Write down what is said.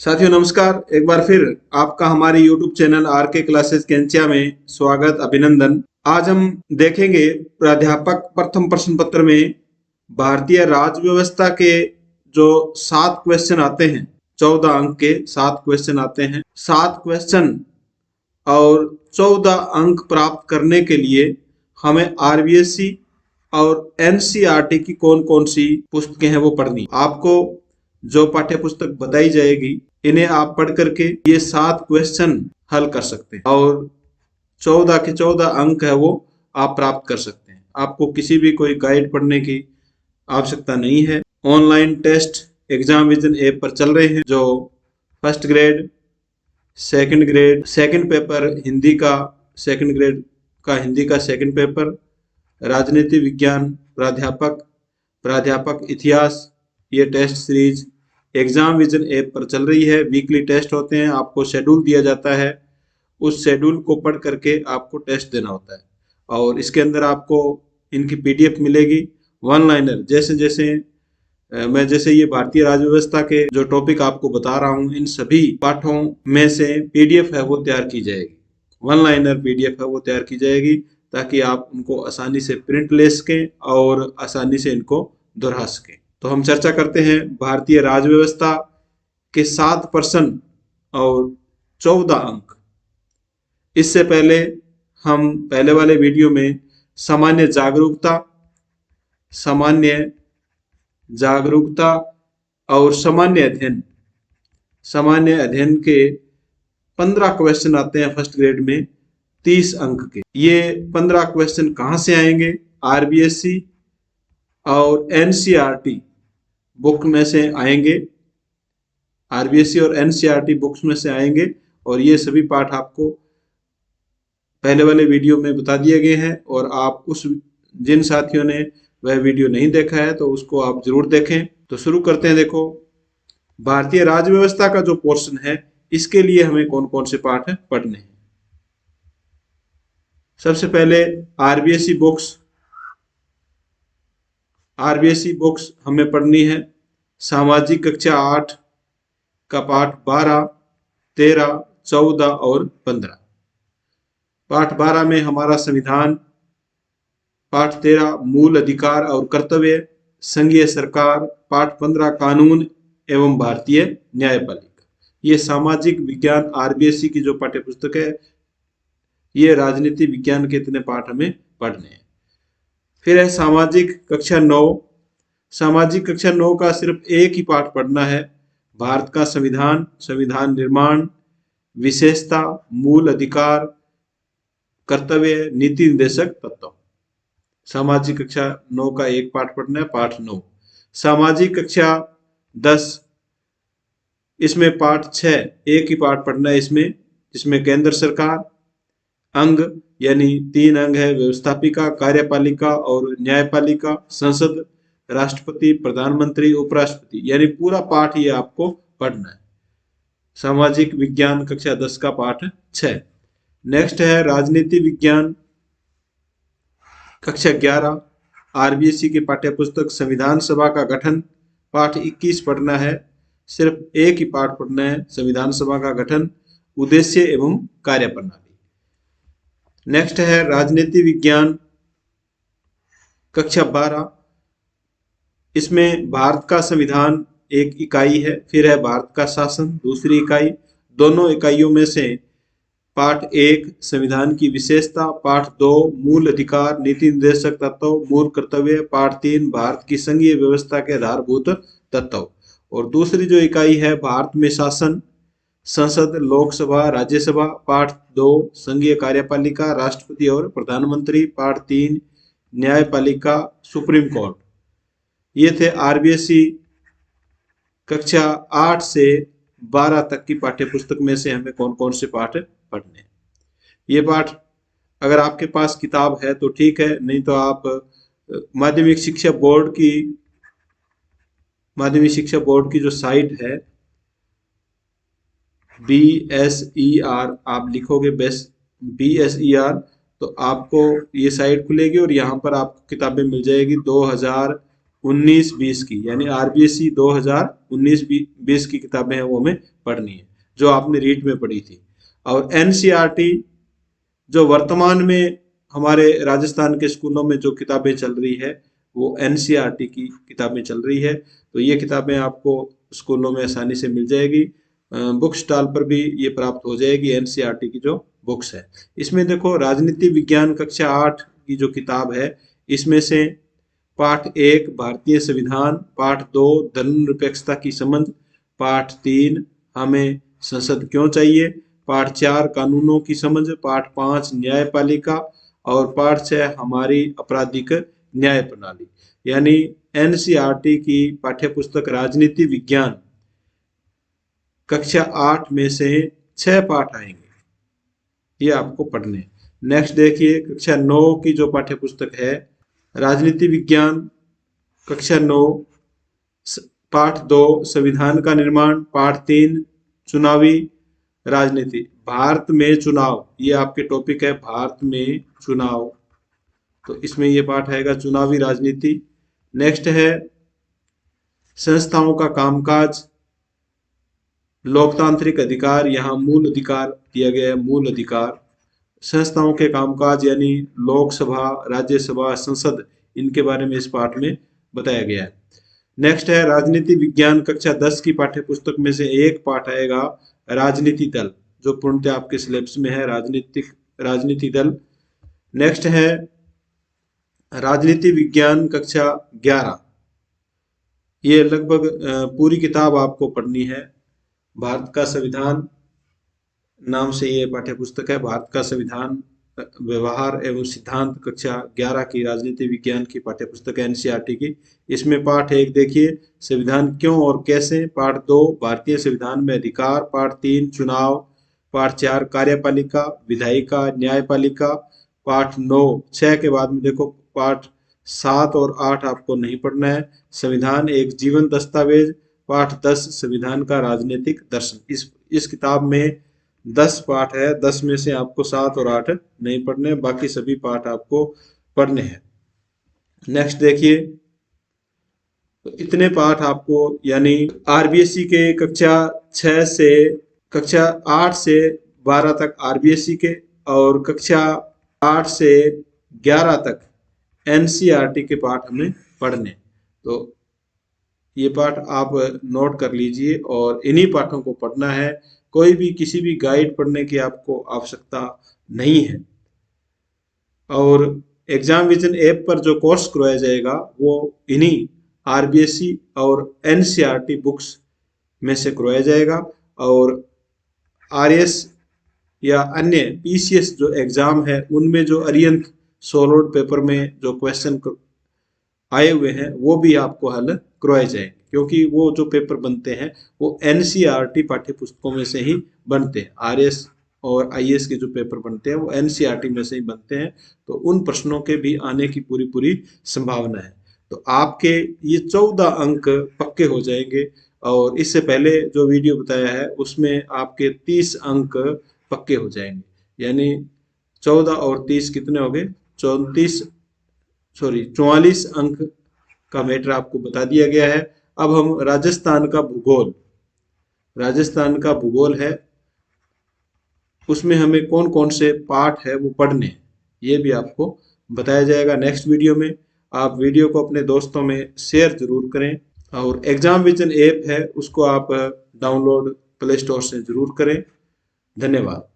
साथियों नमस्कार। एक बार फिर आपका हमारे YouTube चैनल आर के क्लासेस कैंचिया में स्वागत अभिनंदन। आज हम देखेंगे प्राध्यापक प्रथम प्रश्न पत्र में भारतीय राज्य व्यवस्था के जो 7 क्वेश्चन आते हैं, 14 अंक के 7 क्वेश्चन आते हैं। 7 क्वेश्चन और 14 अंक प्राप्त करने के लिए हमें RBSC और NCERT की कौन कौन सी पुस्तकें हैं वो पढ़नी। आपको जो पाठ्य पुस्तक बताई जाएगी इन्हें आप पढ़ करके ये 7 क्वेश्चन हल कर सकते हैं और 14 के 14 अंक है वो आप प्राप्त कर सकते हैं। आपको किसी भी कोई गाइड पढ़ने की आवश्यकता नहीं है। Online test exam vision app पर चल रहे हैं, जो first grade, second grade, second paper Hindi का, सेकंड ग्रेड का हिंदी का सेकंड पेपर, राजनीति विज्ञान प्राध्यापक इतिहास, ये test series exam vision app पर चल रही है। वीकली टेस्ट होते हैं, आपको शेड्यूल दिया जाता है, उस शेड्यूल को पढ़ करके आपको टेस्ट देना होता है और इसके अंदर आपको इनकी PDF मिलेगी। वन लाइनर जैसे ये भारतीय राज्य व्यवस्था के जो टॉपिक आपको बता रहा हूँ, इन सभी पाठों में से PDF है वो तैयार की जाएगी। वन लाइनर PDF है वो तैयार की जाएगी ताकि आप उनको आसानी से प्रिंट ले सकें और आसानी से इनको दोहरा सकें। तो हम चर्चा करते हैं भारतीय राज्य व्यवस्था के 7 प्रश्न और 14 अंक। इससे पहले हम पहले वाले वीडियो में सामान्य जागरूकता और सामान्य अध्ययन के 15 क्वेश्चन आते हैं फर्स्ट ग्रेड में 30 अंक के। ये 15 क्वेश्चन कहाँ से आएंगे? RBSC और NCERT बुक में से आएंगे। RBSC और NCERT बुक्स में से आएंगे और ये सभी पाठ आपको पहले वाले वीडियो में बता दिए गए हैं और आप जिन साथियों ने वह वीडियो नहीं देखा है तो उसको आप जरूर देखें। तो शुरू करते हैं। देखो, भारतीय राज्य व्यवस्था का जो पोर्शन है इसके लिए हमें कौन कौन से पाठ पढ़ने हैं। सबसे पहले RBSC बुक्स हमें पढ़नी है। सामाजिक कक्षा 8 का पाठ 12, 13, 14 और 15। पाठ 12 में हमारा संविधान, पाठ 13 मूल अधिकार और कर्तव्य, संघीय सरकार, पाठ 15 कानून एवं भारतीय न्यायपालिका। ये सामाजिक विज्ञान RBSC की जो पाठ्य पुस्तक है, ये राजनीति विज्ञान के इतने पाठ हमें पढ़ने हैं। फिर है सामाजिक कक्षा 9 का सिर्फ एक ही पाठ पढ़ना है। भारत का संविधान निर्माण, विशेषता, मूल अधिकार, कर्तव्य, नीति निर्देशक तत्व। सामाजिक कक्षा 9 का एक पाठ पढ़ना है, पाठ 9। सामाजिक कक्षा 10, इसमें पाठ 6 एक ही पाठ पढ़ना है जिसमें केंद्र सरकार, अंग यानी 3 अंग है, व्यवस्थापिका, कार्यपालिका और न्यायपालिका, संसद, राष्ट्रपति, प्रधानमंत्री, उपराष्ट्रपति, यानी पूरा पाठ ये आपको पढ़ना है। सामाजिक विज्ञान कक्षा 10 का पाठ 6। नेक्स्ट है राजनीति विज्ञान कक्षा 11, RBSC की पाठ्य पुस्तक संविधान सभा का गठन, पाठ 21 पढ़ना है। सिर्फ एक ही पाठ पढ़ना है, संविधान सभा का गठन, उद्देश्य एवं कार्यप्रणाली। नेक्स्ट है राजनीति विज्ञान कक्षा 12, इसमें भारत का संविधान एक इकाई है, फिर है भारत का शासन दूसरी इकाई। दोनों इकाइयों में से पाठ 1 संविधान की विशेषता, पाठ 2 मूल अधिकार, नीति निर्देशक तत्व, मूल कर्तव्य, पाठ 3 भारत की संघीय व्यवस्था के आधारभूत तत्व। और दूसरी जो इकाई है भारत में शासन, संसद, लोकसभा, राज्यसभा, पाठ 2 संघीय कार्यपालिका, राष्ट्रपति और प्रधानमंत्री, पाठ 3 न्यायपालिका, सुप्रीम कोर्ट। ये थे RBSC कक्षा 8 से 12 तक की पाठ्य पुस्तक में से हमें कौन कौन से पाठ पढ़ने हैं। ये पाठ अगर आपके पास किताब है तो ठीक है, नहीं तो आप माध्यमिक शिक्षा बोर्ड की जो साइट है BSER, आप लिखोगे BSER तो आपको ये साइट खुलेगी और यहाँ पर आपको किताबें मिल जाएगी। 2000 19-20 की, यानी आरबीएससी 2019-20 की किताबें हैं वो हमें पढ़नी है, जो आपने रीट में पढ़ी थी। और एनसीईआरटी जो वर्तमान में हमारे राजस्थान के स्कूलों में जो किताबें चल रही है वो एनसीईआरटी की किताबें चल रही है। तो ये किताबें आपको स्कूलों में आसानी से मिल जाएगी, बुक स्टॉल पर भी ये प्राप्त हो जाएगी एनसीईआरटी की जो बुक्स है। इसमें देखो राजनीति विज्ञान कक्षा 8 की जो किताब है, इसमें से पाठ 1 भारतीय संविधान, पाठ 2 धर्मनिरपेक्षता की समझ, पाठ 3 हमें संसद क्यों चाहिए, पाठ 4 कानूनों की समझ, पाठ 5 न्यायपालिका और पाठ 6 हमारी आपराधिक न्याय प्रणाली। यानी एनसीईआरटी की पाठ्य पुस्तक राजनीति विज्ञान कक्षा 8 में से 6 पाठ आएंगे, ये आपको पढ़ने। नेक्स्ट देखिए कक्षा 9 की जो पाठ्य पुस्तक है राजनीति विज्ञान कक्षा 9 पाठ 2 संविधान का निर्माण, पाठ 3 चुनावी राजनीति, भारत में चुनाव, ये आपके टॉपिक है भारत में चुनाव, तो इसमें ये पाठ आएगा चुनावी राजनीति। नेक्स्ट है संस्थाओं का कामकाज, लोकतांत्रिक अधिकार, यहाँ मूल अधिकार दिया गया है, मूल अधिकार, संस्थाओं के कामकाज यानी लोकसभा, राज्यसभा, संसद, इनके बारे में इस पाठ में बताया गया है। नेक्स्ट है राजनीति विज्ञान कक्षा 10 की पाठ्य पुस्तक में से एक पाठ आएगा राजनीति दल, जो पूर्णतः आपके सिलेबस में है, राजनीति दल। नेक्स्ट है राजनीति विज्ञान कक्षा 11, ये लगभग पूरी किताब आपको पढ़नी है। भारत का संविधान नाम से ये पाठ्य पुस्तक है, भारत का संविधान व्यवहार एवं सिद्धांत कक्षा 11 की राजनीति विज्ञान की पाठ्य पुस्तक है एनसीईआरटी की। इसमें पाठ 1 देखिए संविधान क्यों और कैसे, पाठ 2 भारतीय संविधान में अधिकार, पाठ 3 चुनाव, पाठ 4 कार्यपालिका, विधायिका, न्यायपालिका, पाठ 9 6 के बाद में देखो पाठ 7 और 8 आपको नहीं पढ़ना है, संविधान एक जीवन दस्तावेज, पाठ 10 संविधान का राजनीतिक दर्शन। इस किताब में 10 पाठ है, 10 में से आपको 7 और 8 नहीं पढ़ने, बाकी सभी पाठ आपको पढ़ने हैं। नेक्स्ट देखिए, तो इतने पाठ आपको, यानी आरबीएससी के कक्षा 6 से कक्षा 8 से 12 तक आरबीएससी के और कक्षा 8 से 11 तक एनसीईआरटी के पाठ हमें पढ़ने। तो ये पाठ आप नोट कर लीजिए और इन्हीं पाठों को पढ़ना है, कोई भी किसी भी गाइड पढ़ने की आपको आवश्यकता नहीं है। और एग्जाम विजन ऐप पर जो कोर्स करवाया जाएगा वो इन्हीं आरबीएससी और एनसीईआरटी बुक्स में से करवाया जाएगा। और आरएस या अन्य पीसीएस जो एग्जाम है उनमें जो अरिहंत सोलोड पेपर में जो क्वेश्चन आए हुए हैं वो भी आपको हल करवाए जाएंगे, क्योंकि वो जो पेपर बनते हैं वो एनसीईआरटी पाठ्य पुस्तकों में से ही बनते हैं। आरएस और आईएएस के जो पेपर बनते हैं वो एनसीईआरटी में से ही बनते हैं, तो उन प्रश्नों के भी आने की पूरी संभावना है। तो आपके ये 14 अंक पक्के हो जाएंगे। और इससे पहले जो वीडियो बताया है उसमें आपके 30 अंक पक्के हो जाएंगे, यानी 14 और 30 कितने हो गए, 44 अंक का मैटर आपको बता दिया गया है। अब हम राजस्थान का भूगोल है, उसमें हमें कौन कौन से पाठ है वो पढ़ने, ये भी आपको बताया जाएगा नेक्स्ट वीडियो में। आप वीडियो को अपने दोस्तों में शेयर जरूर करें और एग्जाम विजन ऐप है उसको आप डाउनलोड प्ले स्टोर से जरूर करें। धन्यवाद।